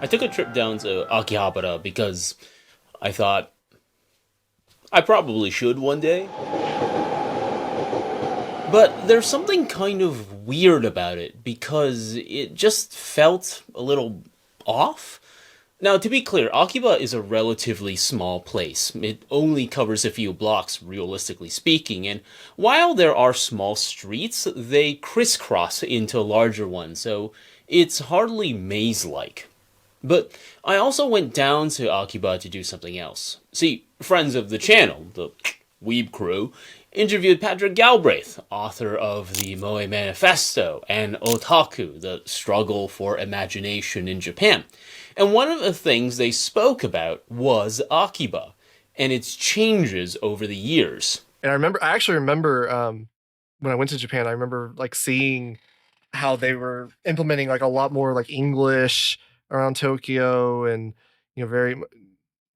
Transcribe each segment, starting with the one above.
I took a trip down to Akihabara because I thought I probably should one day. But there's something kind of weird about it because it just felt a little off. Now, to be clear, Akiba is a relatively small place. It only covers a few blocks, realistically speaking, and while there are small streets, they crisscross into larger ones, so it's hardly maze-like. But I also went down to Akiba to do something else. See, friends of the channel, the Weeb Crew, interviewed Patrick Galbraith, author of the Moe Manifesto, and Otaku, the struggle for imagination in Japan. And one of the things they spoke about was Akiba, and its changes over the years. And I actually remember when I went to Japan, I remember like seeing how they were implementing like a lot more like English around Tokyo, and very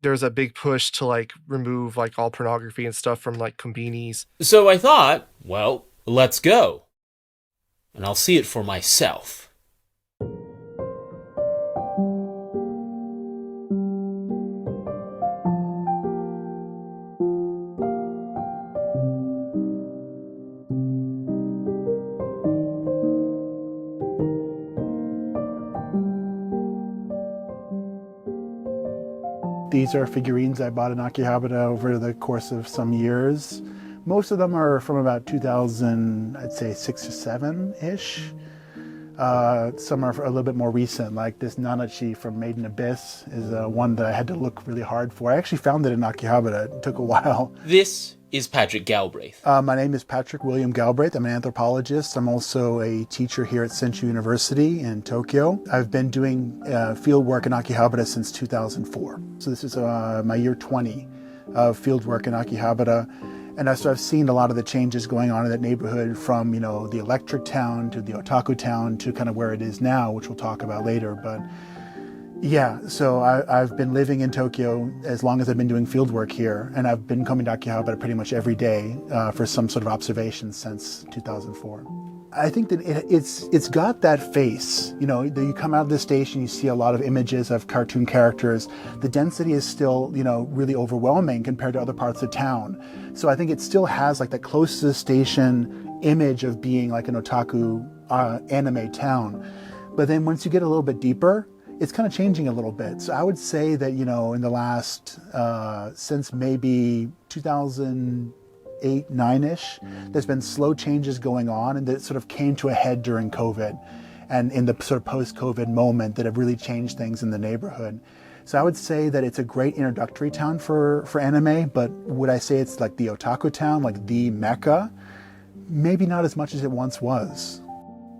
there's a big push to like remove like all pornography and stuff from like kombinis. So I thought, well, let's go. And I'll see it for myself. These are figurines I bought in Akihabara over the course of some years. Most of them are from about 2000, I'd say 6 or 7-ish. Some are a little bit more recent, like this Nanachi from Maiden Abyss is one that I had to look really hard for. I actually found it in Akihabara. It took a while. This is Patrick Galbraith. My name is Patrick William Galbraith. I'm an anthropologist. I'm also a teacher here at Senshu University in Tokyo. I've been doing field work in Akihabara since 2004. So this is my year 20 of field work in Akihabara. And so I've seen a lot of the changes going on in that neighborhood from, the electric town to the otaku town to kind of where it is now, which we'll talk about later. But yeah, so I've been living in Tokyo as long as I've been doing field work here, and I've been coming to Akihabara pretty much every day for some sort of observation since 2004. I think that it's got that face. You come out of the station, you see a lot of images of cartoon characters. The density is still, really overwhelming compared to other parts of town. So I think it still has like that close to the station image of being like an otaku anime town. But then once you get a little bit deeper, it's kind of changing a little bit. So I would say that, in the last, since maybe 2008, 9-ish, there's been slow changes going on, and that sort of came to a head during COVID and in the sort of post-COVID moment that have really changed things in the neighborhood. So I would say that it's a great introductory town for anime, but would I say it's like the otaku town, like the mecca? Maybe not as much as it once was.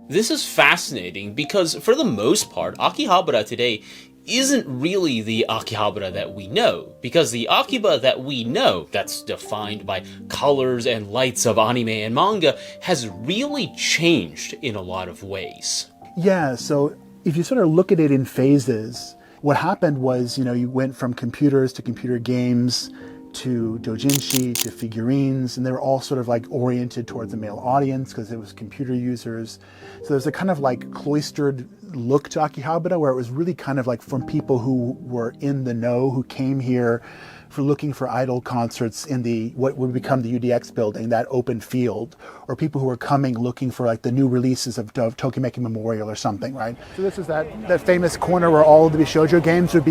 This is fascinating because, for the most part, Akihabara today isn't really the Akihabara that we know, because the Akiba that we know, that's defined by colors and lights of anime and manga, has really changed in a lot of ways. Yeah, so if you sort of look at it in phases, what happened was, you went from computers to computer games to doujinshi to figurines, and they were all sort of like oriented towards a male audience because it was computer users. So there's a kind of like cloistered look to Akihabara where it was really kind of like from people who were in the know, who came here for looking for idol concerts in the what would become the UDX building, that open field, or people who were coming looking for like the new releases of Tokimeki Memorial or something, right? So this is that famous corner where all of the Bishoujo games would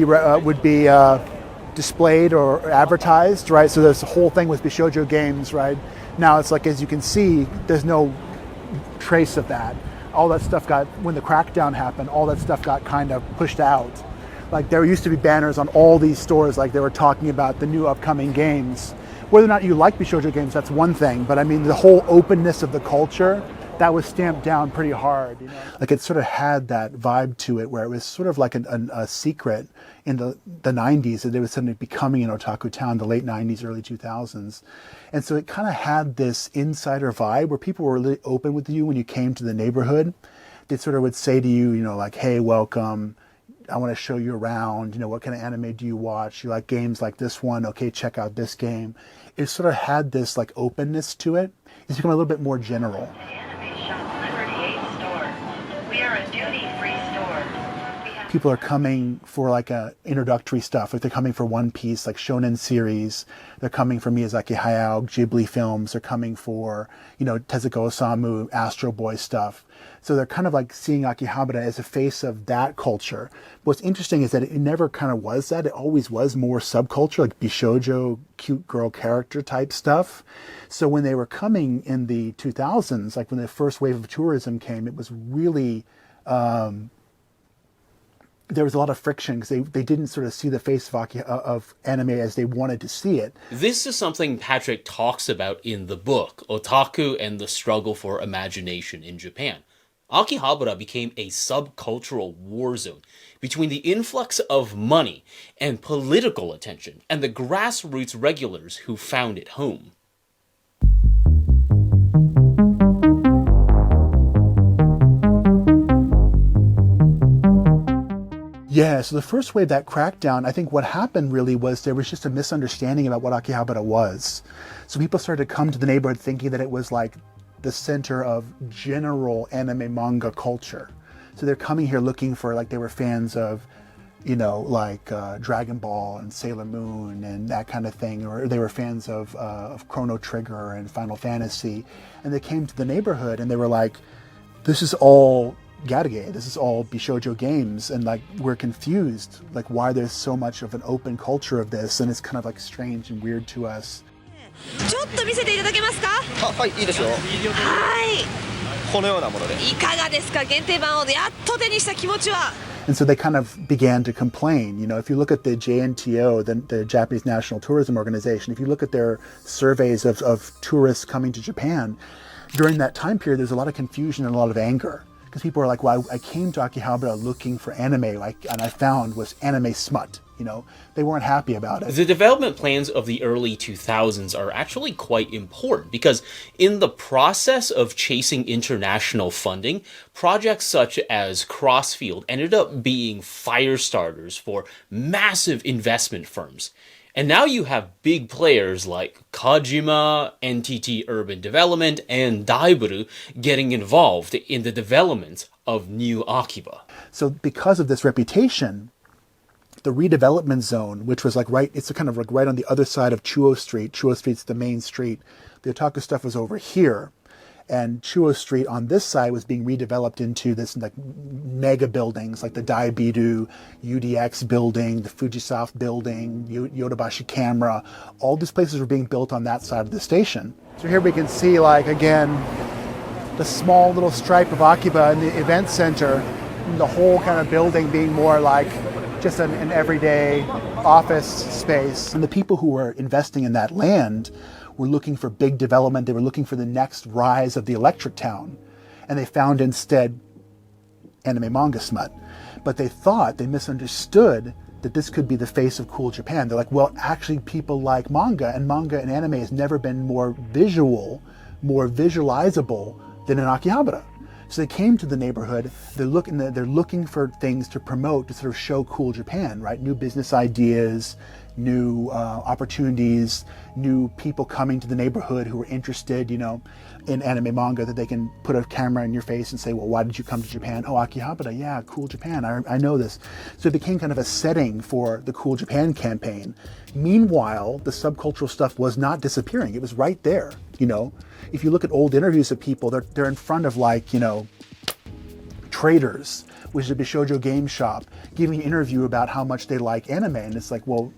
be displayed or advertised, right? So there's the whole thing with Bishoujo games, right? Now it's like, as you can see, there's no trace of that. All that stuff when the crackdown happened, all that stuff got kind of pushed out. Like there used to be banners on all these stores, like they were talking about the new upcoming games. Whether or not you like Bishoujo games, that's one thing, but I mean the whole openness of the culture, that was stamped down pretty hard. Like it sort of had that vibe to it where it was sort of like a secret in the 90s that it was suddenly becoming an otaku town, the late 90s, early 2000s. And so it kind of had this insider vibe where people were really open with you when you came to the neighborhood. They sort of would say to you, like, hey, welcome. I want to show you around. What kind of anime do you watch? You like games like this one? Okay, check out this game. It sort of had this like openness to it. It's become a little bit more general. people are coming for like a introductory stuff. Like they're coming for One Piece, like shonen series. They're coming for Miyazaki Hayao, Ghibli films. They're coming for, Tezuka Osamu, Astro Boy stuff. So they're kind of like seeing Akihabara as a face of that culture. What's interesting is that it never kind of was that. It always was more subculture, like Bishoujo, cute girl character type stuff. So when they were coming in the 2000s, like when the first wave of tourism came, it was really, there was a lot of friction because they didn't sort of see the face of anime as they wanted to see it. This is something Patrick talks about in the book, Otaku and the Struggle for Imagination in Japan. Akihabara became a subcultural war zone between the influx of money and political attention and the grassroots regulars who found it home. Yeah, so the first wave, that crackdown, I think what happened really was there was just a misunderstanding about what Akihabara was. So people started to come to the neighborhood thinking that it was like the center of general anime manga culture. So they're coming here looking for, like, they were fans of, Dragon Ball and Sailor Moon and that kind of thing, or they were fans of Chrono Trigger and Final Fantasy. And they came to the neighborhood and they were like, this is all Garage, this is all Bishoujo games, and like we're confused, like why there's so much of an open culture of this, and it's kind of like strange and weird to us. ちょっと見せていただけますか？はい、いいですよ。はい。このようなもので。いかがですか？限定版をやっと手にした気持ちは。 And so they kind of began to complain. If you look at the JNTO, the Japanese National Tourism Organization, if you look at their surveys of tourists coming to Japan, during that time period, there's a lot of confusion and a lot of anger. Because people are like, well, I came to Akihabara looking for anime, and I found was anime smut. They weren't happy about it. The development plans of the early 2000s are actually quite important because in the process of chasing international funding, projects such as Crossfield ended up being fire starters for massive investment firms. And now you have big players like Kajima, NTT Urban Development, and Daiburu getting involved in the development of New Akiba. So because of this reputation, the redevelopment zone, which was it's kind of like right on the other side of Chuo Street. Chuo Street's the main street. The otaku stuff was over here. And Chuo Street on this side was being redeveloped into this like mega buildings, like the Daibiru, UDX building, the Fujisoft building, Yodobashi Camera. All these places were being built on that side of the station. So here we can see, again, the small little stripe of Akiba in the event center, and the whole kind of building being more like just an everyday office space. And the people who were investing in that land were looking for big development. They were looking for the next rise of the electric town. And they found instead anime manga smut. But they misunderstood that this could be the face of cool Japan. They're like, well, actually people like manga and anime has never been more visual, more visualizable than in Akihabara. So they came to the neighborhood, they're looking for things to promote, to sort of show cool Japan, right? New business ideas, new opportunities, new people coming to the neighborhood who are interested, in anime manga, that they can put a camera in your face and say, well, why did you come to Japan? Oh, Akihabara, yeah, cool Japan, I know this. So it became kind of a setting for the Cool Japan campaign. Meanwhile, the subcultural stuff was not disappearing. It was right there, If you look at old interviews of people, they're in front of Traders, which is a Bishoujo game shop, giving an interview about how much they like anime. And it's like, well,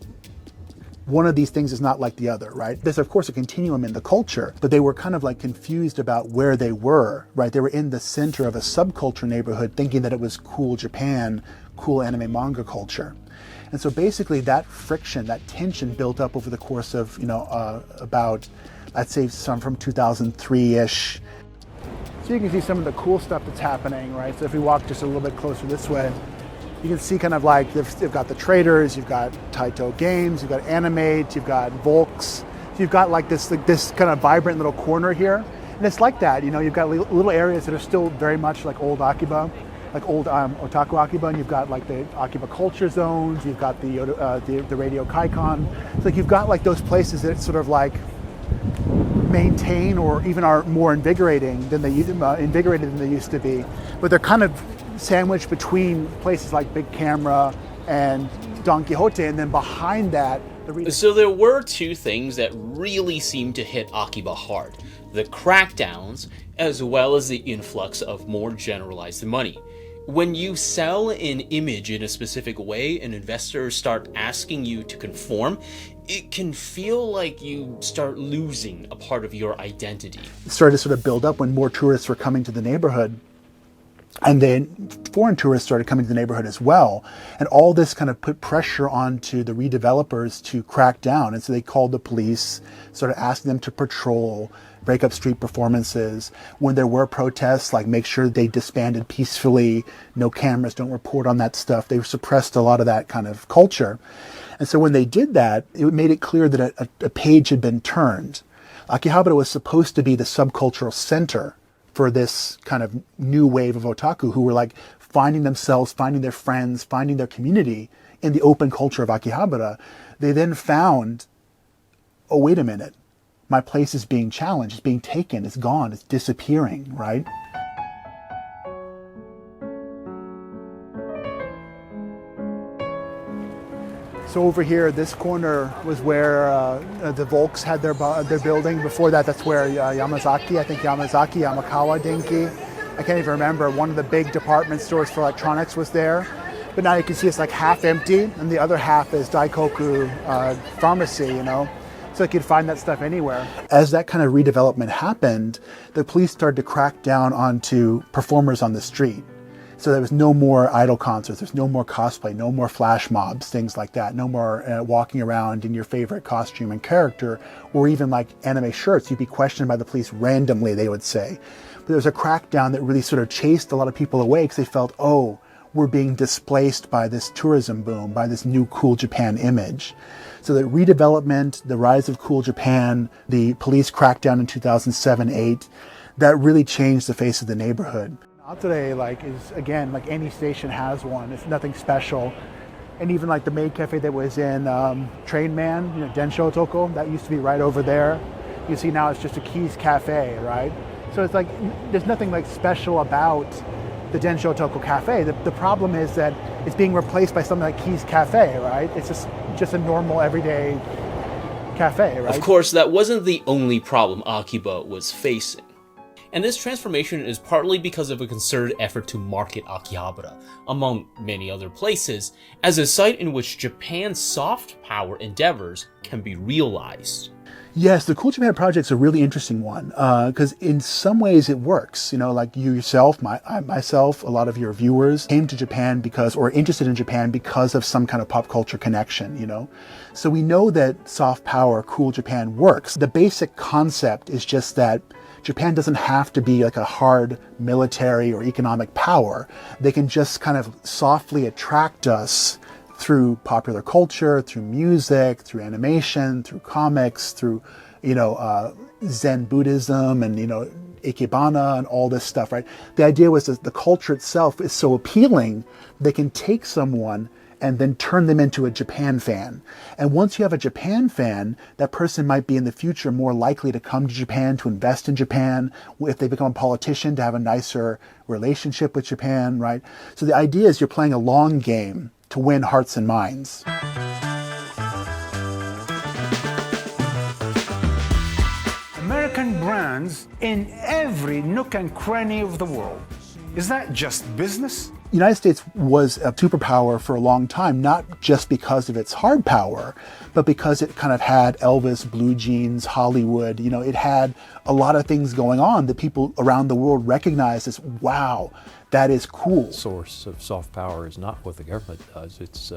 one of these things is not like the other, right? There's, of course, a continuum in the culture, but they were kind of confused about where they were, right? They were in the center of a subculture neighborhood thinking that it was cool Japan, cool anime manga culture. And so basically that friction, that tension built up over the course of, about, I'd say from 2003-ish. So you can see some of the cool stuff that's happening, right? So if we walk just a little bit closer this way, you can see kind of they've got the Traders, you've got Taito Games, you've got Animate, you've got Volks. So you've got this kind of vibrant little corner here. And it's like that, you've got little areas that are still very much like old Akiba, like old Otaku Akiba, and you've got the Akiba culture zones, you've got the Radio Kaikon. So you've got those places that sort of maintain or even are more invigorated than they used to be, but they're kind of sandwiched between places like Big Camera and Don Quixote, and then behind that, So there were two things that really seemed to hit Akiba hard: the crackdowns, as well as the influx of more generalized money. When you sell an image in a specific way and investors start asking you to conform, it can feel like you start losing a part of your identity. It started to sort of build up when more tourists were coming to the neighborhood. And then foreign tourists started coming to the neighborhood as well. And all this kind of put pressure onto the redevelopers to crack down. And so they called the police, started asking them to patrol, break up street performances. When there were protests, like make sure they disbanded peacefully, no cameras, don't report on that stuff. They suppressed a lot of that kind of culture. And so when they did that, it made it clear that a page had been turned. Akihabara was supposed to be the subcultural center for this kind of new wave of otaku who were like finding themselves, finding their friends, finding their community in the open culture of Akihabara. They then found, oh, wait a minute, my place is being challenged, it's being taken, it's gone, it's disappearing, right? So over here, this corner was where the Volks had their building. Before that, that's where Yamazaki, Yamakawa Denki, I can't even remember, one of the big department stores for electronics was there. But now you can see it's like half empty, and the other half is Daikoku pharmacy, you know. So you could find that stuff anywhere. As that kind of redevelopment happened, the police started to crack down onto performers on the street. So there was no more idol concerts, there's no more cosplay, no more flash mobs, things like that. No more walking around in your favorite costume and character, or even like anime shirts. You'd be questioned by the police randomly, they would say. But there was a crackdown that really sort of chased a lot of people away because they felt, oh, we're being displaced by this tourism boom, by this new cool Japan image. So the redevelopment, the rise of cool Japan, the police crackdown in 2007-8, that really changed the face of the neighborhood. Today, like, is again, like any station has one. It's nothing special. And even like the maid cafe that was in Train Man, you know, Densho Toko, that used to be right over there. You see now it's just a Keys Cafe, right? So it's like, there's nothing like special about the Densho Toko Cafe. The problem is that it's being replaced by something like Keys Cafe, right? It's just a normal everyday cafe, right? Of course, that wasn't the only problem Akiba was facing. And this transformation is partly because of a concerted effort to market Akihabara, among many other places, as a site in which Japan's soft power endeavors can be realized. Yes, the Cool Japan Project's a really interesting one, because in some ways it works. You know, like you yourself, myself, a lot of your viewers came to Japan because, or interested in Japan because of some kind of pop culture connection, you know? So we know that soft power, Cool Japan works. The basic concept is just that Japan doesn't have to be like a hard military or economic power. They can just kind of softly attract us through popular culture, through music, through animation, through comics, through, you know, Zen Buddhism and, you know, Ikebana and all this stuff, right? The idea was that the culture itself is so appealing, they can take someone and then turn them into a Japan fan. And once you have a Japan fan, that person might be in the future more likely to come to Japan, to invest in Japan. If they become a politician, to have a nicer relationship with Japan, right? So the idea is you're playing a long game to win hearts and minds. American brands in every nook and cranny of the world. Is that just business? The United States was a superpower for a long time, not just because of its hard power, but because it kind of had Elvis, Blue Jeans, Hollywood. You know, it had a lot of things going on that people around the world recognized as, wow, that is cool. The source of soft power is not what the government does. It's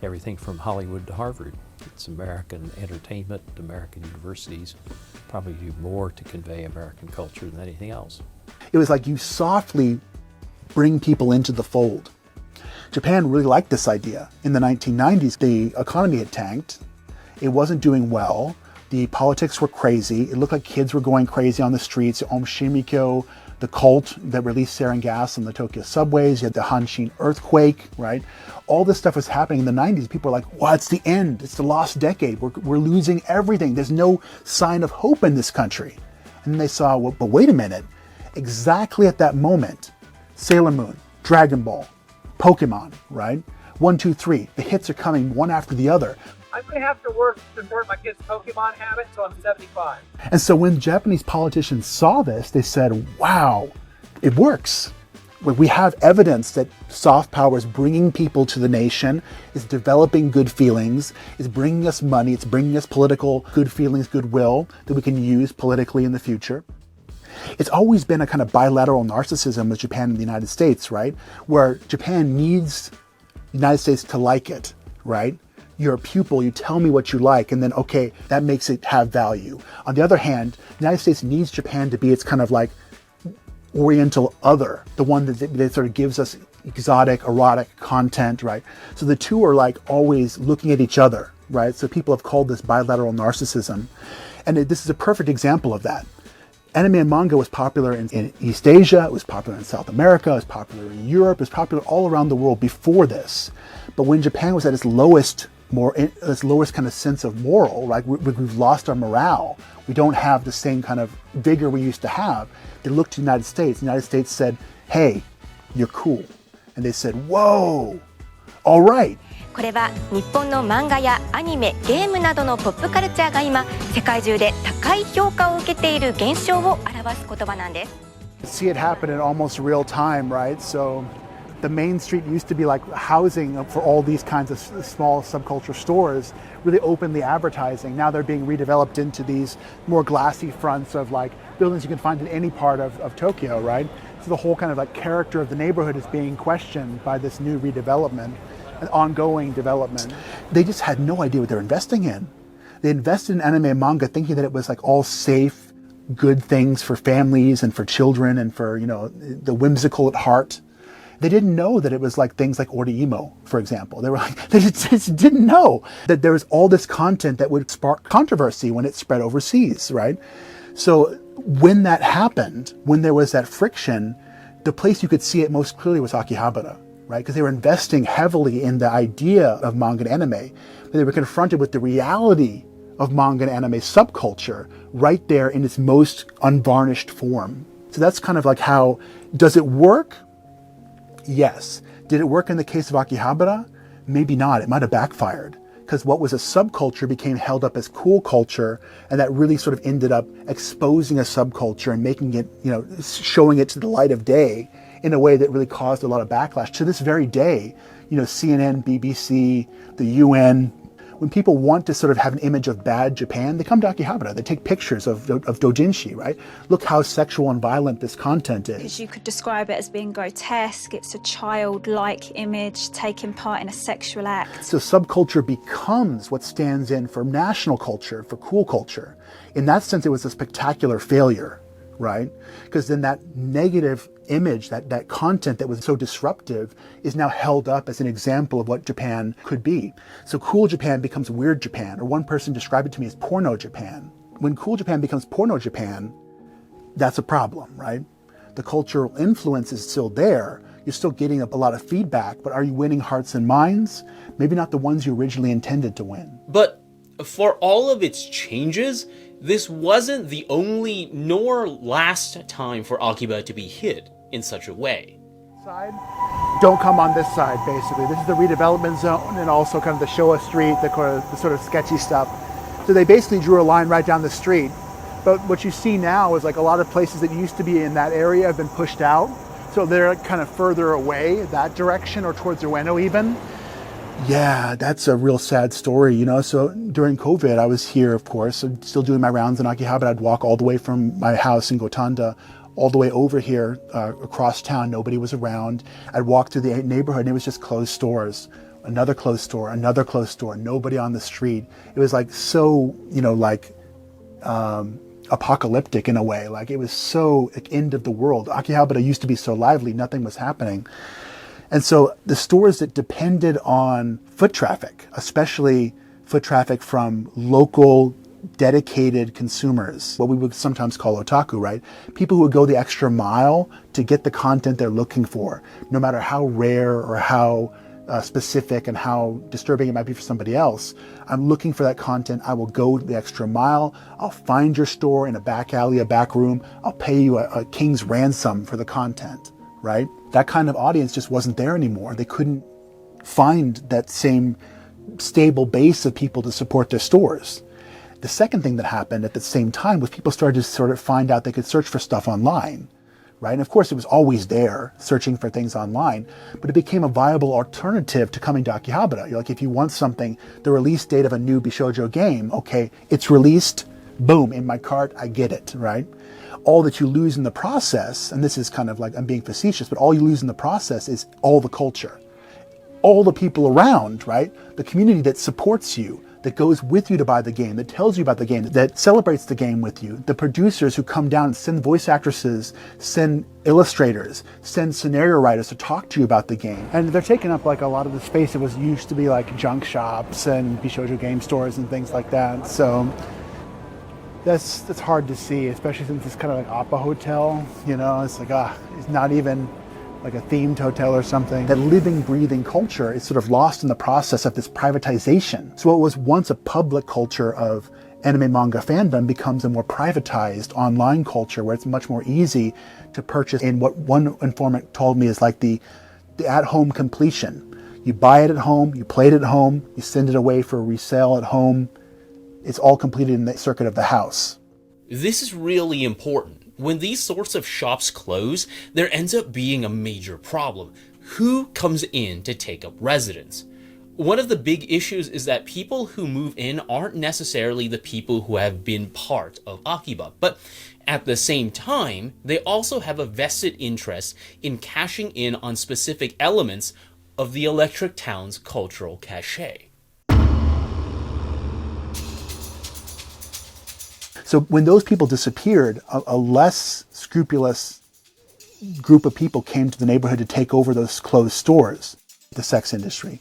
everything from Hollywood to Harvard. It's American entertainment, American universities probably do more to convey American culture than anything else. It was like you softly bring people into the fold. Japan really liked this idea. In the 1990s, the economy had tanked. It wasn't doing well. The politics were crazy. It looked like kids were going crazy on the streets. Shimikyo, the cult that released sarin gas on the Tokyo subways. You had the Hanshin earthquake, right? All this stuff was happening in the 90s. People were like, well, it's the end. It's the lost decade. We're losing everything. There's no sign of hope in this country. And then they saw, well, but wait a minute. Exactly at that moment, Sailor Moon, Dragon Ball, Pokemon, right? 1, 2, 3. The hits are coming one after the other. I may have to work to convert my kids' Pokemon habit until I'm 75. And so when Japanese politicians saw this, they said, wow, it works. We have evidence that soft power is bringing people to the nation, is developing good feelings, is bringing us money, it's bringing us political good feelings, goodwill that we can use politically in the future. It's always been a kind of bilateral narcissism with Japan and the United States, right? Where Japan needs the United States to like it, right? You're a pupil, you tell me what you like, and then, okay, that makes it have value. On the other hand, the United States needs Japan to be its kind of like Oriental other, the one that sort of gives us exotic, erotic content, right? So the two are like always looking at each other, right? So people have called this bilateral narcissism. And this is a perfect example of that. Anime and manga was popular in East Asia, it was popular in South America, it was popular in Europe, it was popular all around the world before this. But when Japan was at its lowest kind of sense of moral, right? We've lost our morale. We don't have the same kind of vigor we used to have. They looked to the United States. The United States said, hey, you're cool. And they said, whoa, all right. これは日本の漫画やアニメ、ゲームなどのポップカルチャーが今世界中で高い評価を受けている現象を表す言葉なんです。See it happen in almost real time, right? So the main street used to be like housing for all these kinds of small subculture stores, really openly advertising. Now they're being redeveloped into these more glassy fronts of like buildings you can find in any part of Tokyo, right? So the whole kind of like character of the neighborhood is being questioned by this new redevelopment and ongoing development. They just had no idea what they're investing in. They invested in anime and manga thinking that it was like all safe, good things for families and for children and for, you know, the whimsical at heart. They didn't know that it was like things like Orihimo, for example. They were like, they just didn't know that there was all this content that would spark controversy when it spread overseas, right? So when that happened, when there was that friction, the place you could see it most clearly was Akihabara, right? Because they were investing heavily in the idea of manga and anime, but they were confronted with the reality of manga and anime subculture right there in its most unvarnished form. So that's kind of like how, does it work? Yes. Did it work in the case of Akihabara? Maybe not. It might have backfired because what was a subculture became held up as cool culture, and that really sort of ended up exposing a subculture and making it, you know, showing it to the light of day in a way that really caused a lot of backlash. To this very day, you know, CNN, BBC, the UN, when people want to sort of have an image of bad Japan, they come to Akihabara. They take pictures of doujinshi, right? Look how sexual and violent this content is. Because you could describe it as being grotesque. It's a childlike image taking part in a sexual act. So subculture becomes what stands in for national culture, for cool culture. In that sense, it was a spectacular failure, right? Because then that negative image, that content that was so disruptive is now held up as an example of what Japan could be. So cool Japan becomes weird Japan, or one person described it to me as porno Japan. When cool Japan becomes porno Japan, that's a problem, right? The cultural influence is still there. You're still getting a lot of feedback, but are you winning hearts and minds? Maybe not the ones you originally intended to win. But for all of its changes, this wasn't the only nor last time for Akiba to be hit in such a way. Side, don't come on this side, basically. This is the redevelopment zone and also kind of the Showa Street, the sort of sketchy stuff. So they basically drew a line right down the street. But what you see now is like a lot of places that used to be in that area have been pushed out. So they're kind of further away that direction or towards Ueno even. Yeah, that's a real sad story, you know. So during COVID, I was here, of course, still doing my rounds in Akihabara. I'd walk all the way from my house in Gotanda all the way over here across town. Nobody was around. I'd walk through the neighborhood and it was just closed stores, another closed store, another closed store, nobody on the street. It was like so, you know, like apocalyptic in a way. Like it was so like, end of the world. Akihabara used to be so lively, nothing was happening. And so the stores that depended on foot traffic, especially foot traffic from local dedicated consumers, what we would sometimes call otaku, right? People who would go the extra mile to get the content they're looking for, no matter how rare or how specific and how disturbing it might be for somebody else. I'm looking for that content. I will go the extra mile. I'll find your store in a back alley, a back room. I'll pay you a king's ransom for the content, right? That kind of audience just wasn't there anymore. They couldn't find that same stable base of people to support their stores. The second thing that happened at the same time was people started to sort of find out they could search for stuff online, right? And of course, it was always there, searching for things online, but it became a viable alternative to coming to Akihabara. You're like, if you want something, the release date of a new Bishoujo game, okay, it's released, boom, in my cart, I get it, right? All that you lose in the process, and this is kind of like, I'm being facetious, but all you lose in the process is all the culture. All the people around, right? The community that supports you, that goes with you to buy the game, that tells you about the game, that celebrates the game with you, the producers who come down and send voice actresses, send illustrators, send scenario writers to talk to you about the game. And they're taking up like a lot of the space that was used to be like junk shops and Bishoujo game stores and things like that. So that's hard to see, especially since it's kind of like Appa Hotel, you know, it's like, it's not even like a themed hotel or something. That living, breathing culture is sort of lost in the process of this privatization. So what was once a public culture of anime manga fandom becomes a more privatized online culture where it's much more easy to purchase in what one informant told me is like the at-home completion. You buy it at home, you play it at home, you send it away for resale at home. It's all completed in the circuit of the house. This is really important. When these sorts of shops close, there ends up being a major problem. Who comes in to take up residence? One of the big issues is that people who move in aren't necessarily the people who have been part of Akiba, but at the same time, they also have a vested interest in cashing in on specific elements of the Electric Town's cultural cachet. So when those people disappeared, a less scrupulous group of people came to the neighborhood to take over those closed stores, the sex industry.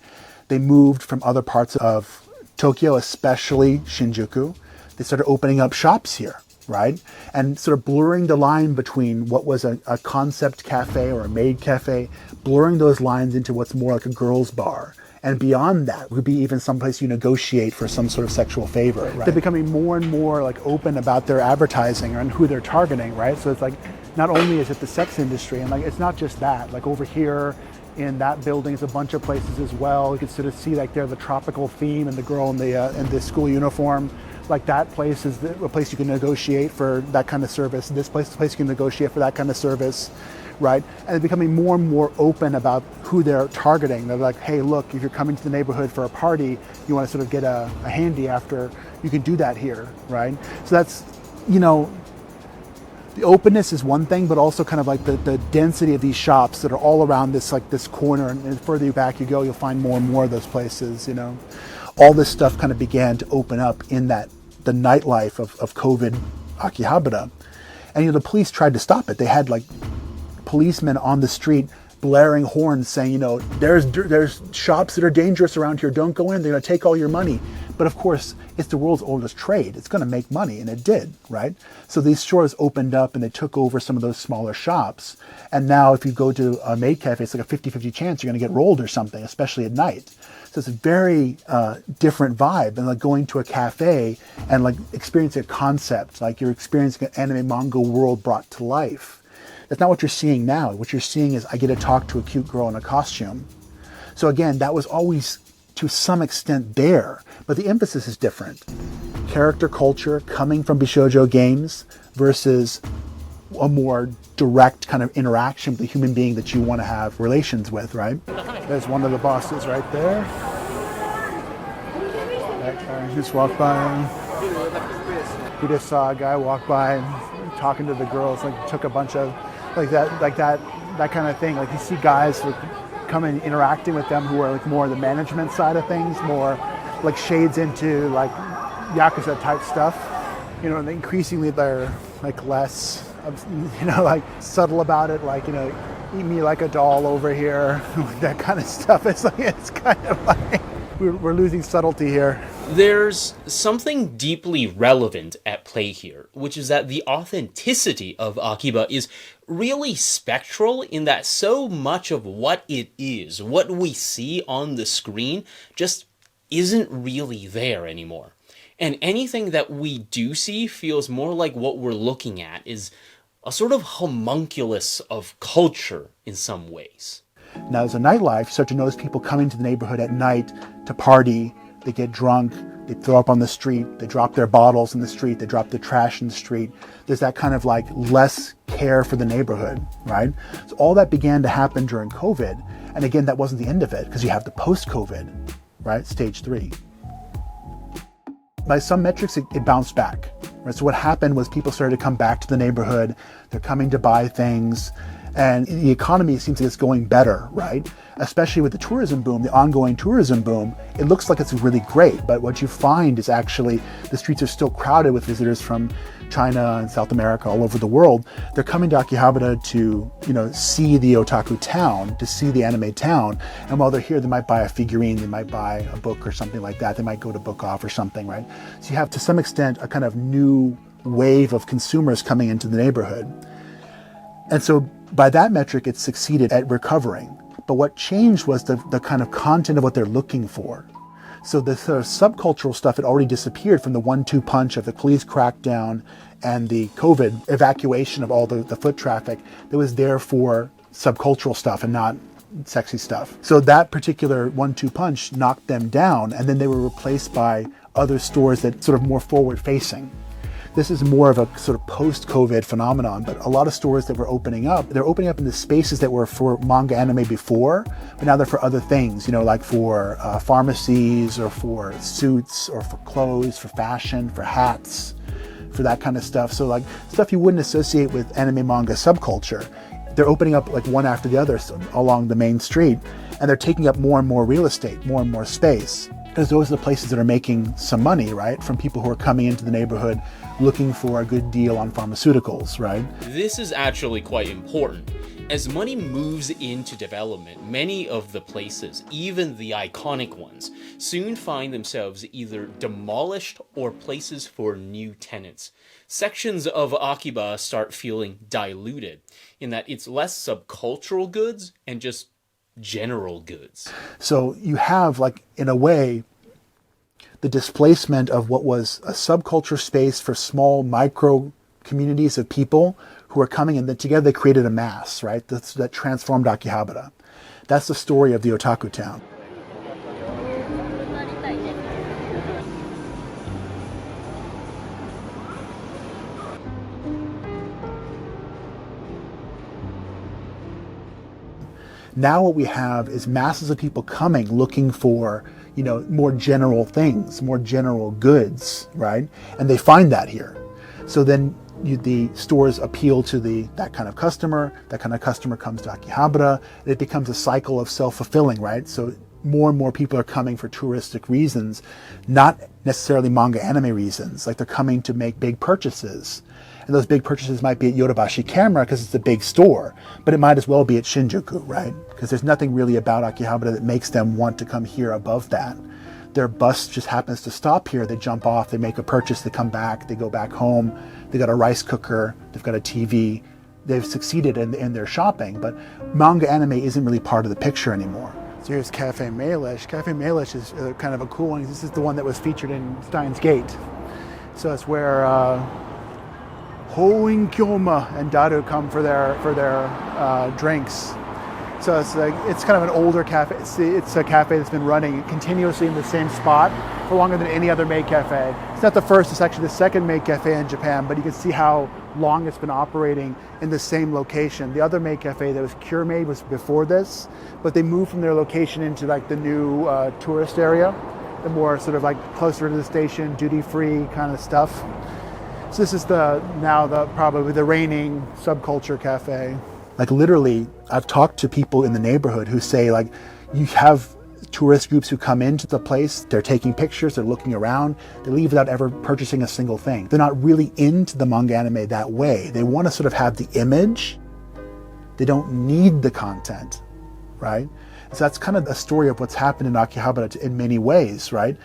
They moved from other parts of Tokyo, especially Shinjuku. They started opening up shops here, right? And sort of blurring the line between what was a concept cafe or a maid cafe, blurring those lines into what's more like a girls' bar. And beyond that would be even someplace you negotiate for some sort of sexual favor. Right? They're becoming more and more like open about their advertising and who they're targeting, right? So it's like, not only is it the sex industry, and like it's not just that. Like over here in that building is a bunch of places as well. You can sort of see like they're the tropical theme and the girl in the school uniform. Like that place is a place you can negotiate for that kind of service. This place is a place you can negotiate for that kind of service. Right? And they're becoming more and more open about who they're targeting. They're like, hey, look, if you're coming to the neighborhood for a party, you want to sort of get a handy after, you can do that here, right? So that's, you know, the openness is one thing, but also kind of like the density of these shops that are all around this, like this corner, and the further back you go, you'll find more and more of those places, you know. All this stuff kind of began to open up in the nightlife of COVID Akihabara. And, you know, the police tried to stop it. They had like policemen on the street blaring horns saying, you know, there's shops that are dangerous around here, don't go in, they're going to take all your money. But of course, it's the world's oldest trade, it's going to make money, and it did, right? So these stores opened up and they took over some of those smaller shops, and now if you go to a maid cafe, it's like a 50-50 chance you're going to get rolled or something, especially at night. So it's a very different vibe than like going to a cafe and like experiencing a concept, like you're experiencing an anime manga world brought to life. That's not what you're seeing now. What you're seeing is I get to talk to a cute girl in a costume. So again, that was always to some extent there, but the emphasis is different. Character culture coming from Bishoujo games versus a more direct kind of interaction with a human being that you want to have relations with, right? There's one of the bosses right there. Just walked by. We just saw a guy walk by and talking to the girls, like took a bunch of that kind of thing. Like you see guys like come in interacting with them who are like more the management side of things, more like shades into like Yakuza type stuff, you know, and increasingly they're like less, you know, like subtle about it, like, you know, eat me like a doll over here, that kind of stuff. It's like, it's kind of like we're losing subtlety here. There's something deeply relevant at play here, which is that the authenticity of Akiba is really spectral in that so much of what it is, what we see on the screen, just isn't really there anymore. And anything that we do see feels more like what we're looking at is a sort of homunculus of culture in some ways. Now, as a nightlife, you start to notice people coming to the neighborhood at night to party. They get drunk, they throw up on the street, they drop their bottles in the street, they drop their trash in the street. There's that kind of like less care for the neighborhood, right? So all that began to happen during COVID. And again, that wasn't the end of it, because you have the post-COVID, right? Stage 3. By some metrics, it bounced back. Right? So what happened was people started to come back to the neighborhood. They're coming to buy things. And the economy seems like it's going better, right? Especially with the tourism boom, the ongoing tourism boom, it looks like it's really great. But what you find is actually the streets are still crowded with visitors from China and South America, all over the world. They're coming to Akihabara to, see the otaku town, to see the anime town. And while they're here, they might buy a figurine, they might buy a book or something like that. They might go to Book Off or something, right? So you have, to some extent, a kind of new wave of consumers coming into the neighborhood. And so by that metric, it succeeded at recovering. But what changed was the kind of content of what they're looking for. So the sort of subcultural stuff had already disappeared from the 1-2 punch of the police crackdown and the COVID evacuation of all the foot traffic that was there for subcultural stuff and not sexy stuff. So that particular 1-2 punch knocked them down, and then they were replaced by other stores that sort of more forward facing. This is more of a sort of post-COVID phenomenon, but a lot of stores that were opening up, they're opening up in the spaces that were for manga anime before, but now they're for other things, like for pharmacies or for suits or for clothes, for fashion, for hats, for that kind of stuff. So like stuff you wouldn't associate with anime manga subculture. They're opening up like one after the other along the main street, and they're taking up more and more real estate, more and more space. Because those are the places that are making some money, right? From people who are coming into the neighborhood looking for a good deal on pharmaceuticals, right? This is actually quite important. As money moves into development, many of the places, even the iconic ones, soon find themselves either demolished or places for new tenants. Sections of Akiba start feeling diluted, in that it's less subcultural goods and just general goods. So you have, like, in a way, the displacement of what was a subculture space for small micro communities of people who are coming, and then together they created a mass, right? That transformed Akihabara. That's the story of the otaku town. Now what we have is masses of people coming looking for, more general things, more general goods, right? And they find that here. So then the stores appeal to that kind of customer. That kind of customer comes to Akihabara. And it becomes a cycle of self-fulfilling, right? So more and more people are coming for touristic reasons, not necessarily manga anime reasons. Like they're coming to make big purchases. And those big purchases might be at Yodobashi Camera because it's a big store, but it might as well be at Shinjuku, right? Because there's nothing really about Akihabara that makes them want to come here above that. Their bus just happens to stop here. They jump off, they make a purchase, they come back, they go back home. They got a rice cooker, they've got a TV. They've succeeded in their shopping, but manga anime isn't really part of the picture anymore. So here's Cafe Malish. Cafe Malish is kind of a cool one. This is the one that was featured in Steins Gate. So it's where Hoin Kyoma and Daru come for their drinks. So it's kind of an older cafe. It's a cafe that's been running continuously in the same spot for longer than any other maid cafe. It's not the first, it's actually the second maid cafe in Japan, but you can see how long it's been operating in the same location. The other maid cafe that was Cure Maid was before this, but they moved from their location into like the new tourist area, the more sort of like closer to the station, duty-free kind of stuff. So this is probably the reigning subculture cafe. Like literally, I've talked to people in the neighborhood who say like, you have tourist groups who come into the place, they're taking pictures, they're looking around, they leave without ever purchasing a single thing. They're not really into the manga anime that way. They want to sort of have the image. They don't need the content, right? So that's kind of a story of what's happened in Akihabara in many ways, right?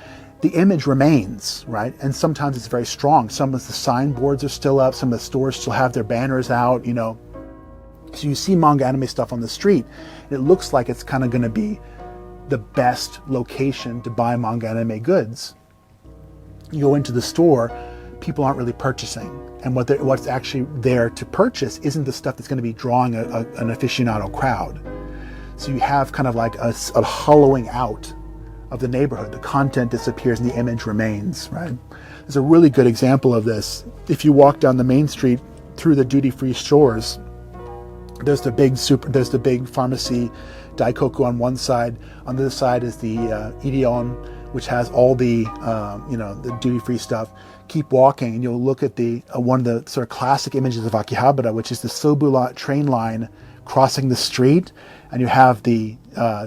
The image remains, right? And sometimes it's very strong. Some of the signboards are still up, some of the stores still have their banners out, So you see manga anime stuff on the street, and it looks like it's kind of going to be the best location to buy manga anime goods. You go into the store, people aren't really purchasing. And what's actually there to purchase isn't the stuff that's going to be drawing an aficionado crowd. So you have kind of like a hollowing out of the neighborhood. The content disappears and the image remains, right? There's a really good example of this. If you walk down the main street through the duty-free stores, there's the big pharmacy Daikoku on one side. On the other side is the Ideon, which has all the the duty-free stuff. Keep walking and you'll look at the one of the sort of classic images of Akihabara, which is the Sobula train line crossing the street, and you have the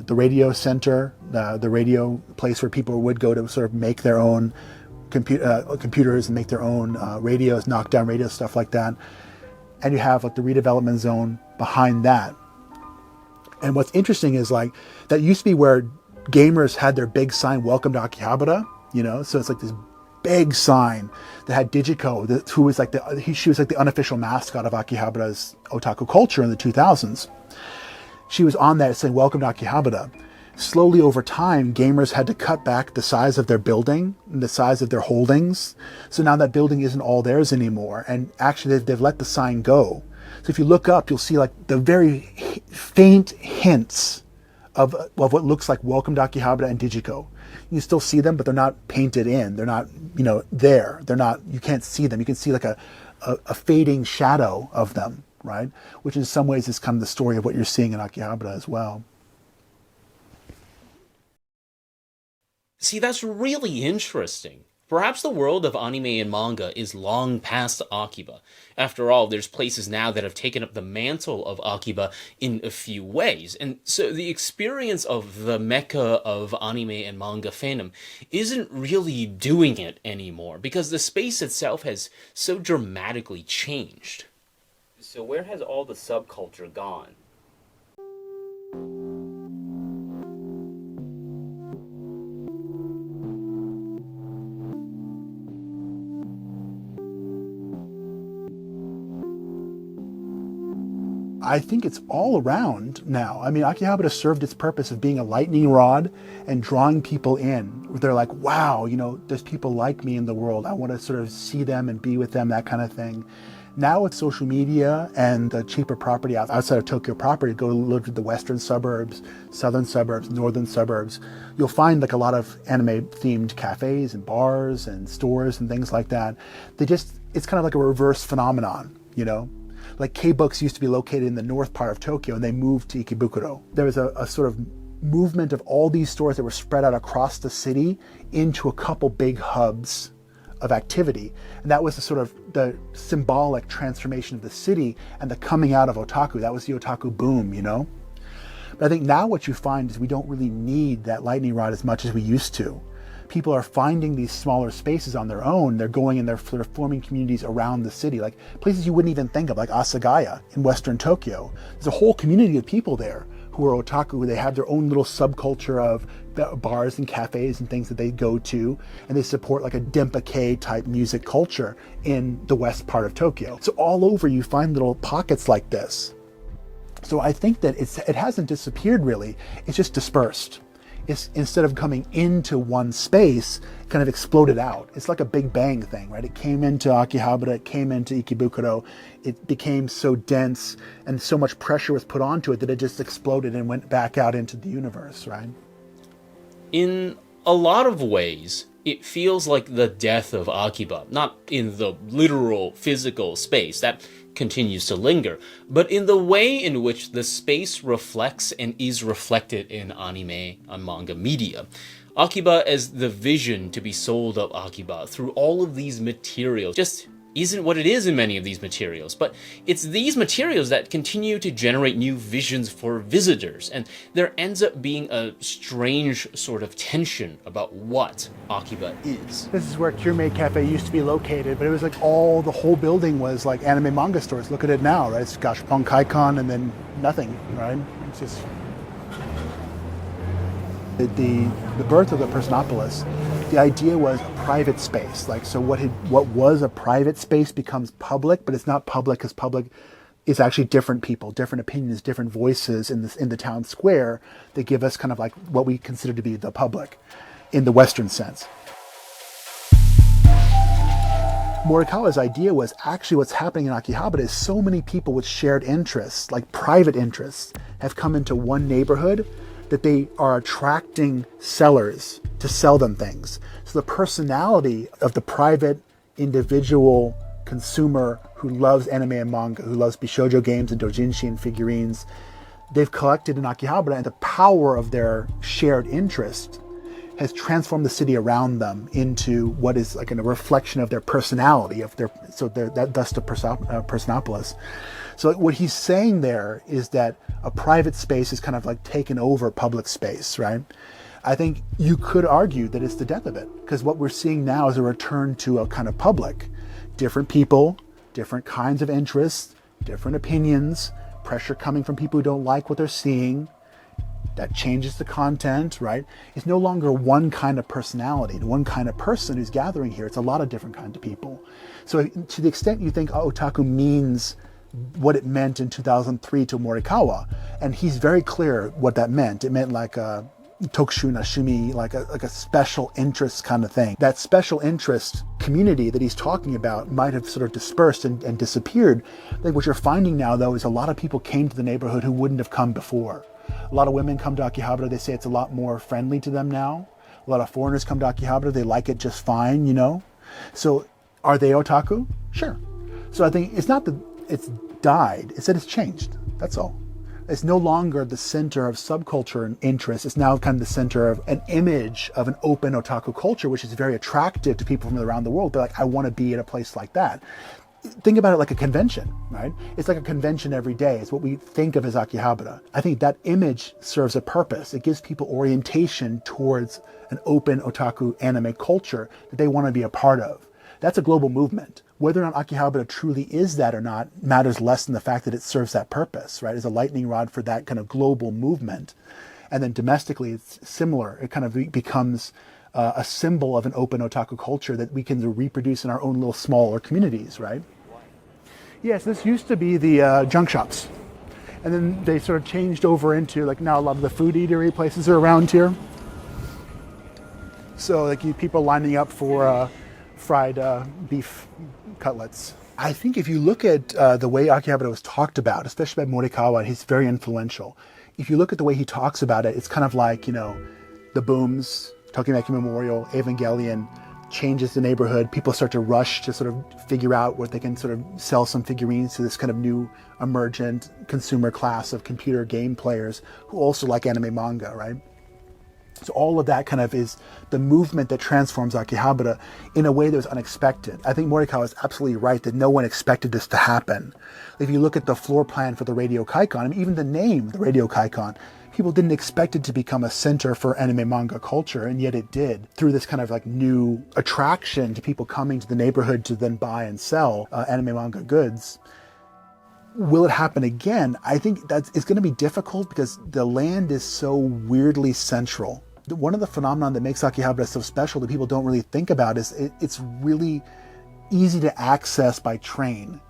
radio center, the radio place where people would go to sort of make their own computers and make their own radios, knockdown radios, stuff like that. And you have like the redevelopment zone behind that. And what's interesting is like that used to be where gamers had their big sign, "Welcome to Akihabara," so it's like this big sign that had Digico, who was like she was like the unofficial mascot of Akihabara's otaku culture in the 2000s. She was on that saying, "Welcome to Akihabara." Slowly over time, gamers had to cut back the size of their building and the size of their holdings. So now that building isn't all theirs anymore. And actually they've let the sign go. So if you look up, you'll see like the very faint hints of what looks like "Welcome to Akihabara" and Digico. You still see them, but they're not painted in. They're not, there. They're not, you can't see them. You can see like a fading shadow of them, right? Which in some ways is kind of the story of what you're seeing in Akihabara as well. See, that's really interesting. Perhaps the world of anime and manga is long past Akiba. After all, there's places now that have taken up the mantle of Akiba in a few ways. And so the experience of the mecca of anime and manga fandom isn't really doing it anymore because the space itself has so dramatically changed. So where has all the subculture gone? I think it's all around now. I mean, Akihabara served its purpose of being a lightning rod and drawing people in. They're like, wow, there's people like me in the world. I want to sort of see them and be with them, that kind of thing. Now with social media and the cheaper property outside of Tokyo proper, go look at the western suburbs, southern suburbs, northern suburbs, you'll find like a lot of anime-themed cafes and bars and stores and things like that. It's kind of like a reverse phenomenon, Like K-Books used to be located in the north part of Tokyo and they moved to Ikebukuro. There was a sort of movement of all these stores that were spread out across the city into a couple big hubs of activity. And that was the symbolic transformation of the city and the coming out of otaku. That was the otaku boom, But I think now what you find is we don't really need that lightning rod as much as we used to. People are finding these smaller spaces on their own. They're going and they're sort of forming communities around the city, like places you wouldn't even think of, like Asagaya in Western Tokyo. There's a whole community of people there who are otaku. They have their own little subculture of bars and cafes and things that they go to, and they support like a Denpa-kei type music culture in the west part of Tokyo. So all over you find little pockets like this. So I think that it hasn't disappeared really, it's just dispersed. It's, instead of coming into one space, kind of exploded out. It's like a Big Bang thing, right? It came into Akihabara, it came into Ikebukuro, it became so dense and so much pressure was put onto it that it just exploded and went back out into the universe, right? In a lot of ways, it feels like the death of Akiba, not in the literal physical space, that continues to linger, but in the way in which the space reflects and is reflected in anime and manga media. Akiba as the vision to be sold of Akiba through all of these materials just isn't what it is in many of these materials, but it's these materials that continue to generate new visions for visitors, and there ends up being a strange sort of tension about what Akiba is. This is where Kirmei Cafe used to be located, but it was like the whole building was like anime manga stores. Look at it now, right? It's Gashapon Kaikon and then nothing, right? It's just... The birth of the Personopolis, the idea was a private space. Like, so what was a private space becomes public, but it's not public because public is actually different people, different opinions, different voices in the town square that give us kind of like what we consider to be the public in the Western sense. Morikawa's idea was actually what's happening in Akihabara is so many people with shared interests, like private interests, have come into one neighborhood that they are attracting sellers to sell them things. So the personality of the private individual consumer who loves anime and manga, who loves bishoujo games and dojinshi and figurines, they've collected in Akihabara, and the power of their shared interest has transformed the city around them into what is like a reflection of their personality, thus the Personopolis. So what he's saying there is that a private space is kind of like taken over public space, right? I think you could argue that it's the death of it, because what we're seeing now is a return to a kind of public. Different people, different kinds of interests, different opinions, pressure coming from people who don't like what they're seeing. That changes the content, right? It's no longer one kind of personality, one kind of person who's gathering here. It's a lot of different kinds of people. So to the extent you think otaku means what it meant in 2003 to Morikawa, and he's very clear what that meant. It meant like a tokushu na shumi, like a special interest kind of thing. That special interest community that he's talking about might have sort of dispersed and disappeared. I think what you're finding now, though, is a lot of people came to the neighborhood who wouldn't have come before. A lot of women come to Akihabara, they say it's a lot more friendly to them now. A lot of foreigners come to Akihabara, they like it just fine, you know? So are they otaku? Sure. So I think it's not that it's died, it's that it's changed, that's all. It's no longer the center of subculture and interest. It's now kind of the center of an image of an open otaku culture, which is very attractive to people from around the world. They're like, I want to be at a place like that. Think about it like a convention, right? It's like a convention every day. It's what we think of as Akihabara. I think that image serves a purpose. It gives people orientation towards an open otaku anime culture that they want to be a part of. That's a global movement. Whether or not Akihabara truly is that or not matters less than the fact that it serves that purpose, right? As a lightning rod for that kind of global movement. And then domestically, it's similar. It kind of becomes a symbol of an open otaku culture that we can reproduce in our own little smaller communities, right? Yes, this used to be the junk shops. And then they sort of changed over into, like, now a lot of the food eatery places are around here. So like people lining up for fried beef cutlets. I think if you look at the way Akihabara was talked about, especially by Morikawa, he's very influential. If you look at the way he talks about it, it's kind of like, you know, the booms, Tokimeki Memorial, Evangelion, changes the neighborhood. People start to rush to sort of figure out what they can sort of sell some figurines to this kind of new emergent consumer class of computer game players who also like anime manga, right? So all of that kind of is the movement that transforms Akihabara in a way that was unexpected. I think Morikawa is absolutely right that no one expected this to happen. If you look at the floor plan for the Radio Kaikon, I mean, even the name, the Radio Kaikon, people didn't expect it to become a center for anime manga culture, and yet it did, through this kind of like new attraction to people coming to the neighborhood to then buy and sell anime manga goods. Will it happen again? I think it's going to be difficult because the land is so weirdly central. One of the phenomena that makes Akihabara so special that people don't really think about is it's really easy to access by train.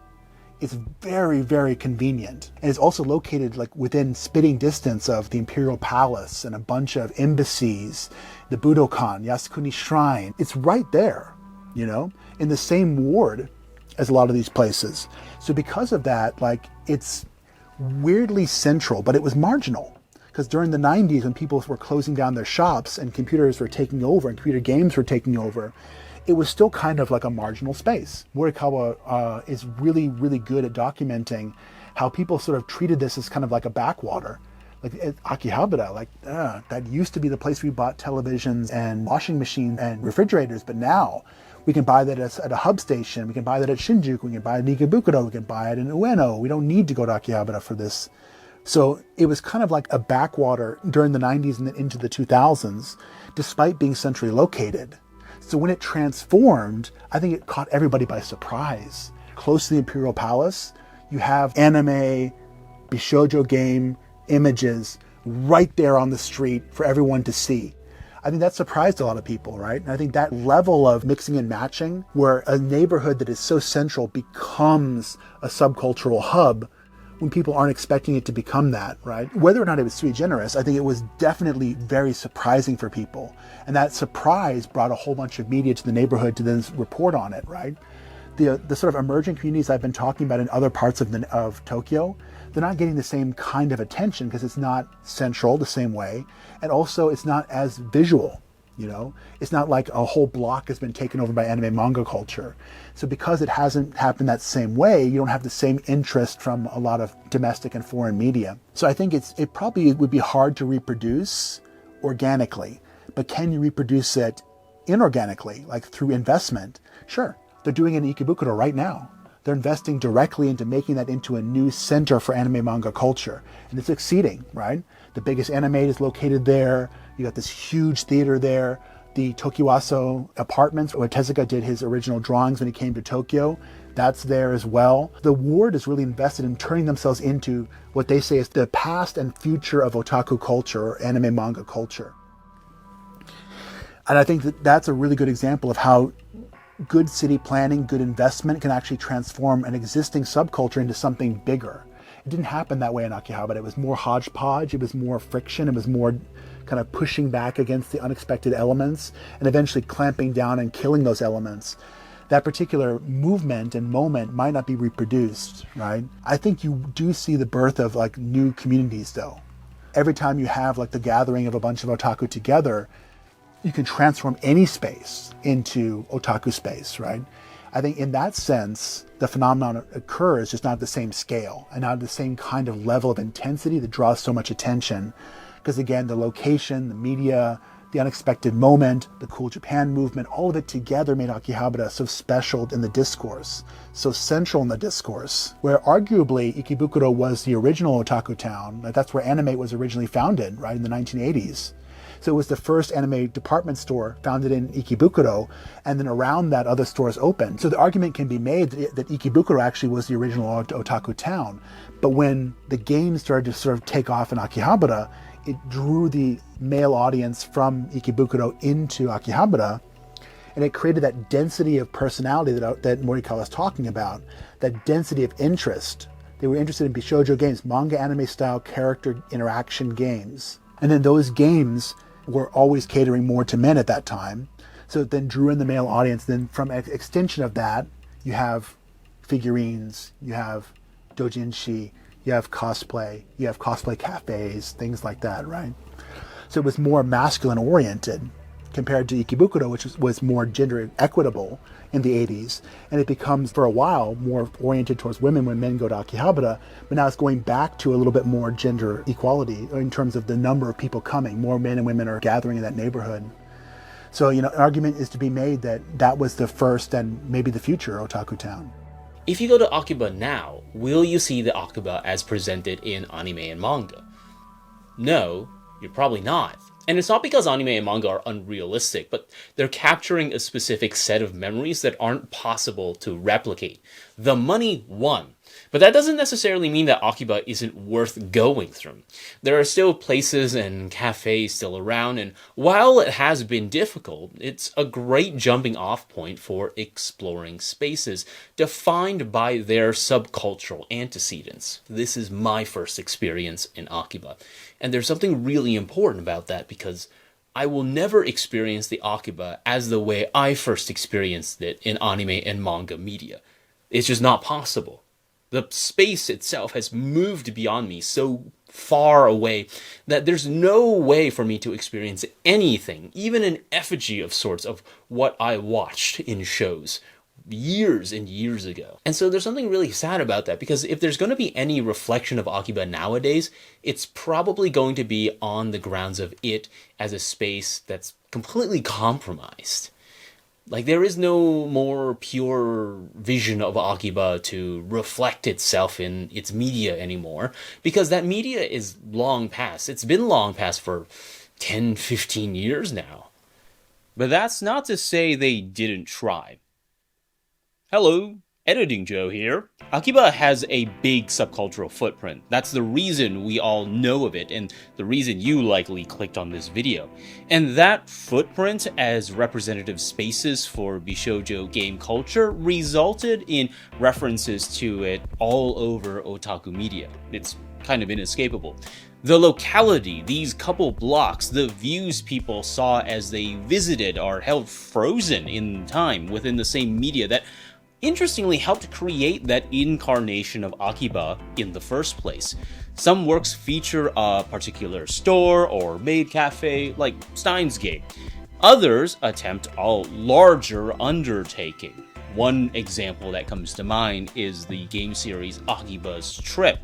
It's very, very convenient. And it's also located like within spitting distance of the Imperial Palace and a bunch of embassies, the Budokan, Yasukuni Shrine. It's right there, you know, in the same ward as a lot of these places. So because of that, like, it's weirdly central, but it was marginal. Because during the 90s, when people were closing down their shops and computers were taking over and computer games were taking over, it was still kind of like a marginal space. Morikawa is really, really good at documenting how people sort of treated this as kind of like a backwater. Like Akihabara, like, that used to be the place we bought televisions and washing machines and refrigerators, but now we can buy that at a hub station, we can buy that at Shinjuku, we can buy it in Ikebukuro, we can buy it in Ueno. We don't need to go to Akihabara for this. So it was kind of like a backwater during the 90s and then into the 2000s, despite being centrally located. So when it transformed, I think it caught everybody by surprise. Close to the Imperial Palace, you have anime, bishoujo game images right there on the street for everyone to see. I think that surprised a lot of people, right? And I think that level of mixing and matching, where a neighborhood that is so central becomes a subcultural hub when people aren't expecting it to become that, right? Whether or not it was sui generis, I think it was definitely very surprising for people. And that surprise brought a whole bunch of media to the neighborhood to then report on it, right? the sort of emerging communities I've been talking about in other parts of Tokyo, they're not getting the same kind of attention because it's not central the same way, and also it's not as visual. It's not like a whole block has been taken over by anime manga culture. So because it hasn't happened that same way, you don't have the same interest from a lot of domestic and foreign media. So I think it probably would be hard to reproduce organically, but can you reproduce it inorganically, like through investment? Sure. They're doing it in Ikebukuro right now. They're investing directly into making that into a new center for anime manga culture. And it's succeeding, right? The biggest anime is located there. You got this huge theater there. The Tokiwaso apartments where Tezuka did his original drawings when he came to Tokyo, that's there as well. The ward is really invested in turning themselves into what they say is the past and future of otaku culture or anime manga culture. And I think that's a really good example of how good city planning, good investment can actually transform an existing subculture into something bigger. It didn't happen that way in Akihabara. It was more hodgepodge, it was more friction, it was more kind of pushing back against the unexpected elements and eventually clamping down and killing those elements. That particular movement and moment might not be reproduced, right? I think you do see the birth of like new communities though. Every time you have like the gathering of a bunch of otaku together, you can transform any space into otaku space, right? I think in that sense, the phenomenon occurs just not at the same scale and not at the same kind of level of intensity that draws so much attention. Because again, the location, the media, the unexpected moment, the cool Japan movement, all of it together made Akihabara so special in the discourse, so central in the discourse, where arguably Ikebukuro was the original otaku town. That's where anime was originally founded, right, in the 1980s. So it was the first anime department store founded in Ikebukuro, and then around that other stores opened. So the argument can be made that Ikebukuro actually was the original otaku town. But when the game started to sort of take off in Akihabara, it drew the male audience from Ikebukuro into Akihabara, and it created that density of personality that Morikawa was talking about, that density of interest. They were interested in Bishoujo games, manga anime style character interaction games. And then those games were always catering more to men at that time. So it then drew in the male audience. Then from an extension of that, you have figurines, you have doujinshi, you have cosplay cafes, things like that, right? So it was more masculine oriented compared to Ikebukuro, which was more gender equitable in the 80s. And it becomes, for a while, more oriented towards women when men go to Akihabara, but now it's going back to a little bit more gender equality in terms of the number of people coming. More men and women are gathering in that neighborhood. So, an argument is to be made that that was the first and maybe the future otaku town. If you go to Akiba now, will you see the Akiba as presented in anime and manga? No, you're probably not. And it's not because anime and manga are unrealistic, but they're capturing a specific set of memories that aren't possible to replicate. The money won. But that doesn't necessarily mean that Akiba isn't worth going through. There are still places and cafes still around, and while it has been difficult, it's a great jumping off point for exploring spaces defined by their subcultural antecedents. This is my first experience in Akiba, and there's something really important about that because I will never experience the Akiba as the way I first experienced it in anime and manga media. It's just not possible. The space itself has moved beyond me so far away that there's no way for me to experience anything, even an effigy of sorts of what I watched in shows years and years ago. And so there's something really sad about that, because if there's going to be any reflection of Akiba nowadays, it's probably going to be on the grounds of it as a space that's completely compromised. Like, there is no more pure vision of Akiba to reflect itself in its media anymore, because that media is long past. It's been long past for 10, 15 years now. But that's not to say they didn't try. Hello, Editing Joe here. Akiba has a big subcultural footprint. That's the reason we all know of it, and the reason you likely clicked on this video. And that footprint as representative spaces for Bishoujo game culture resulted in references to it all over otaku media. It's kind of inescapable. The locality, these couple blocks, the views people saw as they visited are held frozen in time within the same media that interestingly helped create that incarnation of Akiba in the first place. Some works feature a particular store or maid cafe, like Steins Gate. Others attempt a larger undertaking. One example that comes to mind is the game series Akiba's Trip.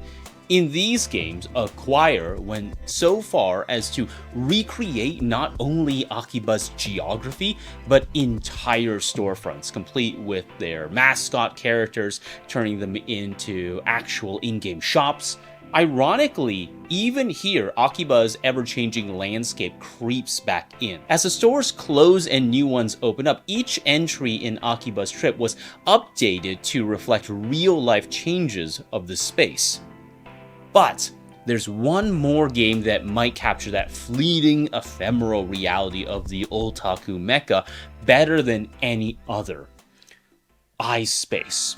In these games, Acquire went so far as to recreate not only Akiba's geography, but entire storefronts, complete with their mascot characters, turning them into actual in-game shops. Ironically, even here, Akiba's ever-changing landscape creeps back in. As the stores close and new ones open up, each entry in Akiba's Trip was updated to reflect real-life changes of the space. But there's one more game that might capture that fleeting, ephemeral reality of the otaku mecca better than any other. iSpace.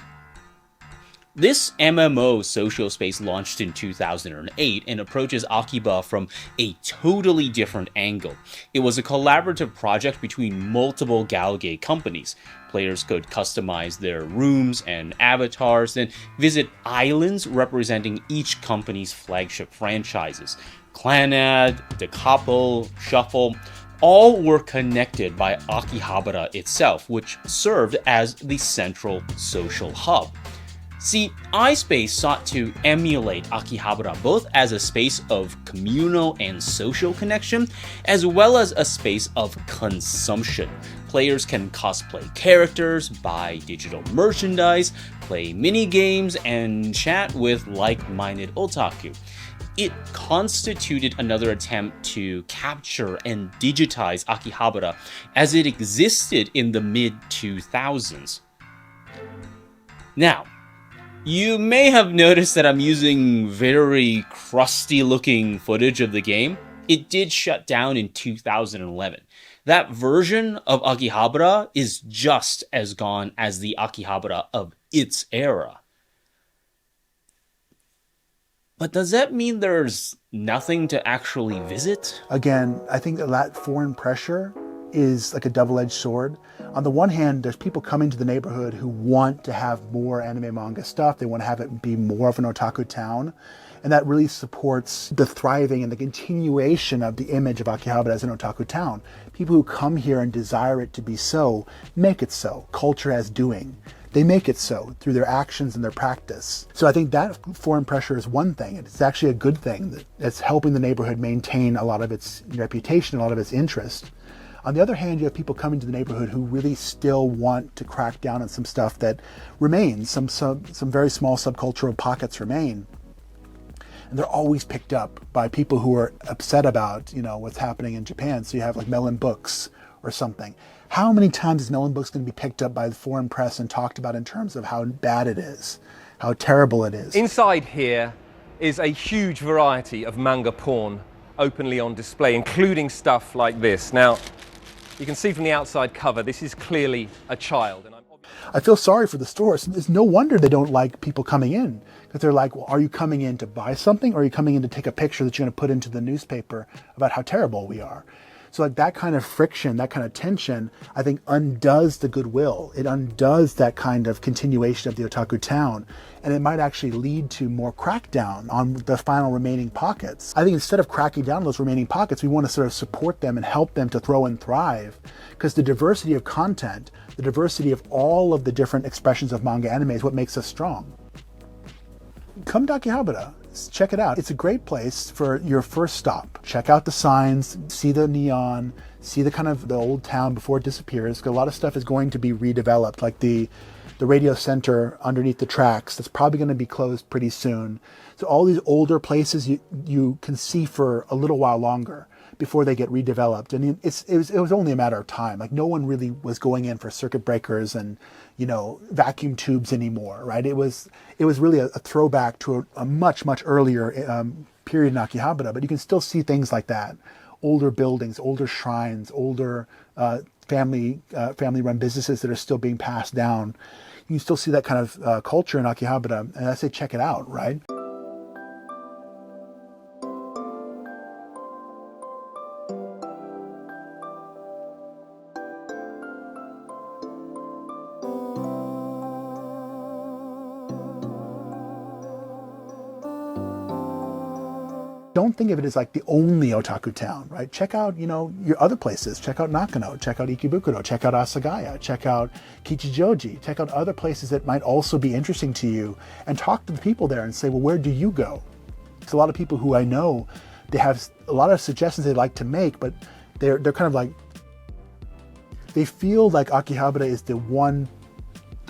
This MMO social space launched in 2008 and approaches Akiba from a totally different angle. It was a collaborative project between multiple Galgate companies. Players could customize their rooms and avatars, then visit islands representing each company's flagship franchises. Clanad, Decouple, Shuffle, all were connected by Akihabara itself, which served as the central social hub. See, iSpace sought to emulate Akihabara both as a space of communal and social connection, as well as a space of consumption. Players can cosplay characters, buy digital merchandise, play mini-games, and chat with like-minded otaku. It constituted another attempt to capture and digitize Akihabara as it existed in the mid-2000s. Now, you may have noticed that I'm using very crusty looking footage of the game. It did shut down in 2011. That version of Akihabara is just as gone as the Akihabara of its era. But does that mean there's nothing to actually visit? Again, I think that foreign pressure is like a double-edged sword. On the one hand, there's people coming to the neighborhood who want to have more anime manga stuff. They want to have it be more of an otaku town. And that really supports the thriving and the continuation of the image of Akihabara as an otaku town. People who come here and desire it to be so, make it so. Culture as doing. They make it so through their actions and their practice. So I think that foreign pressure is one thing. It's actually a good thing. That's helping the neighborhood maintain a lot of its reputation, a lot of its interest. On the other hand, you have people coming to the neighborhood who really still want to crack down on some stuff that remains. Some very small subcultural pockets remain. And they're always picked up by people who are upset about, what's happening in Japan. So you have like Melon Books or something. How many times is Melon Books going to be picked up by the foreign press and talked about in terms of how bad it is, how terrible it is? Inside here is a huge variety of manga porn openly on display, including stuff like this. Now, you can see from the outside cover, this is clearly a child. And I feel sorry for the stores. It's no wonder they don't like people coming in, because they're like, well, are you coming in to buy something, or are you coming in to take a picture that you're going to put into the newspaper about how terrible we are? So like that kind of friction, that kind of tension, I think undoes the goodwill. It undoes that kind of continuation of the otaku town. And it might actually lead to more crackdown on the final remaining pockets. I think instead of cracking down on those remaining pockets, we want to sort of support them and help them to throw and thrive. Because the diversity of content, the diversity of all of the different expressions of manga anime is what makes us strong. Come to Akihabara. Check it out. It's a great place for your first stop. Check out the signs, see the neon, see the kind of the old town before it disappears. A lot of stuff is going to be redeveloped, like the radio center underneath the tracks. That's probably going to be closed pretty soon. So all these older places you can see for a little while longer before they get redeveloped. And it was only a matter of time. Like no one really was going in for circuit breakers and vacuum tubes anymore, right? It was really a throwback to a much earlier period in Akihabara, but you can still see things like that. Older buildings, older shrines, older family-run businesses that are still being passed down. You can still see that kind of culture in Akihabara, and I say check it out, right? don't think of it as like the only otaku town, right? Check out, your other places. Check out Nakano, check out Ikebukuro, check out Asagaya, check out Kichijoji, check out other places that might also be interesting to you, and talk to the people there and say, well, where do you go? Because a lot of people who I know, they have a lot of suggestions they'd like to make, but they're kind of like, they feel like Akihabara is the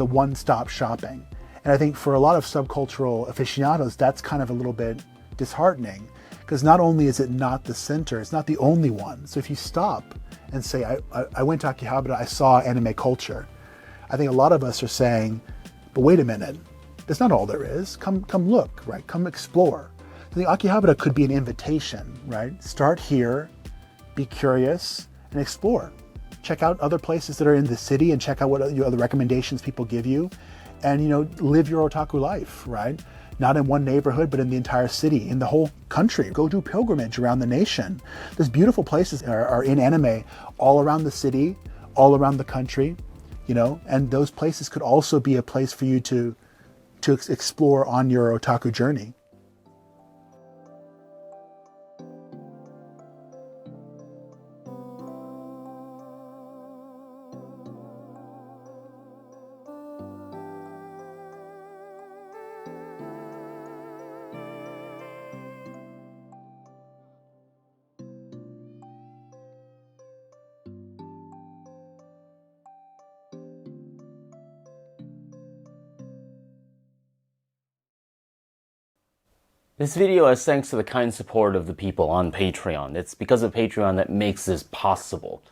one-stop shopping. And I think for a lot of subcultural aficionados, that's kind of a little bit disheartening, because not only is it not the center, it's not the only one. So if you stop and say, I went to Akihabara, I saw anime culture, I think a lot of us are saying, but wait a minute, that's not all there is. Come look, right? Come explore. I think Akihabara could be an invitation, right? Start here, be curious, and explore. Check out other places that are in the city and check out what other recommendations people give you, and live your otaku life, right? Not in one neighborhood, but in the entire city, in the whole country. Go do pilgrimage around the nation. There's beautiful places are in anime all around the city, all around the country, and those places could also be a place for you to explore on your otaku journey. This video is thanks to the kind support of the people on Patreon. It's because of Patreon that makes this possible.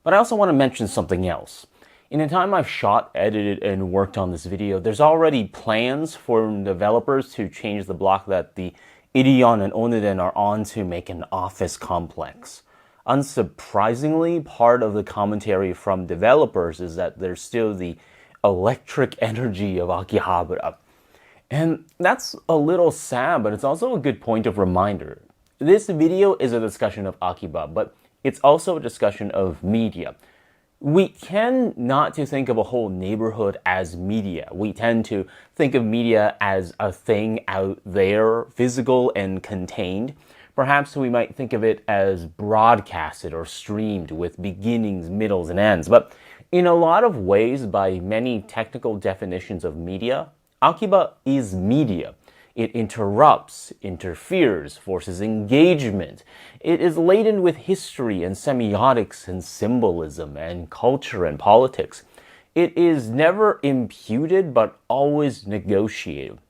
But I also want to mention something else. In the time I've shot, edited, and worked on this video, there's already plans for developers to change the block that the Ideon and Oniden are on to make an office complex. Unsurprisingly, part of the commentary from developers is that there's still the electric energy of Akihabara. And that's a little sad, but it's also a good point of reminder. This video is a discussion of Akiba, but it's also a discussion of media. We tend not to think of a whole neighborhood as media. We tend to think of media as a thing out there, physical and contained. Perhaps we might think of it as broadcasted or streamed with beginnings, middles, and ends. But in a lot of ways, by many technical definitions of media, Akiba is media. It interrupts, interferes, forces engagement. It is laden with history and semiotics and symbolism and culture and politics. It is never imputed, but always negotiated.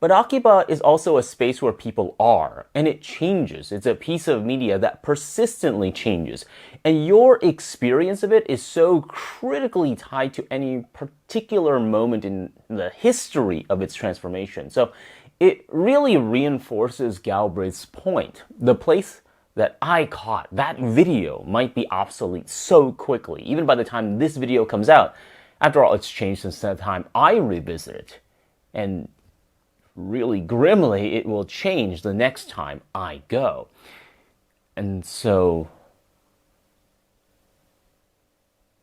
But Akiba is also a space where people are, and it changes. It's a piece of media that persistently changes. And your experience of it is so critically tied to any particular moment in the history of its transformation. So it really reinforces Galbraith's point. The place that I caught that video might be obsolete so quickly, even by the time this video comes out. After all, it's changed since the time I revisit it. And really grimly, it will change the next time I go. And so,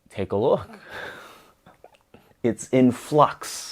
take a look. It's in flux.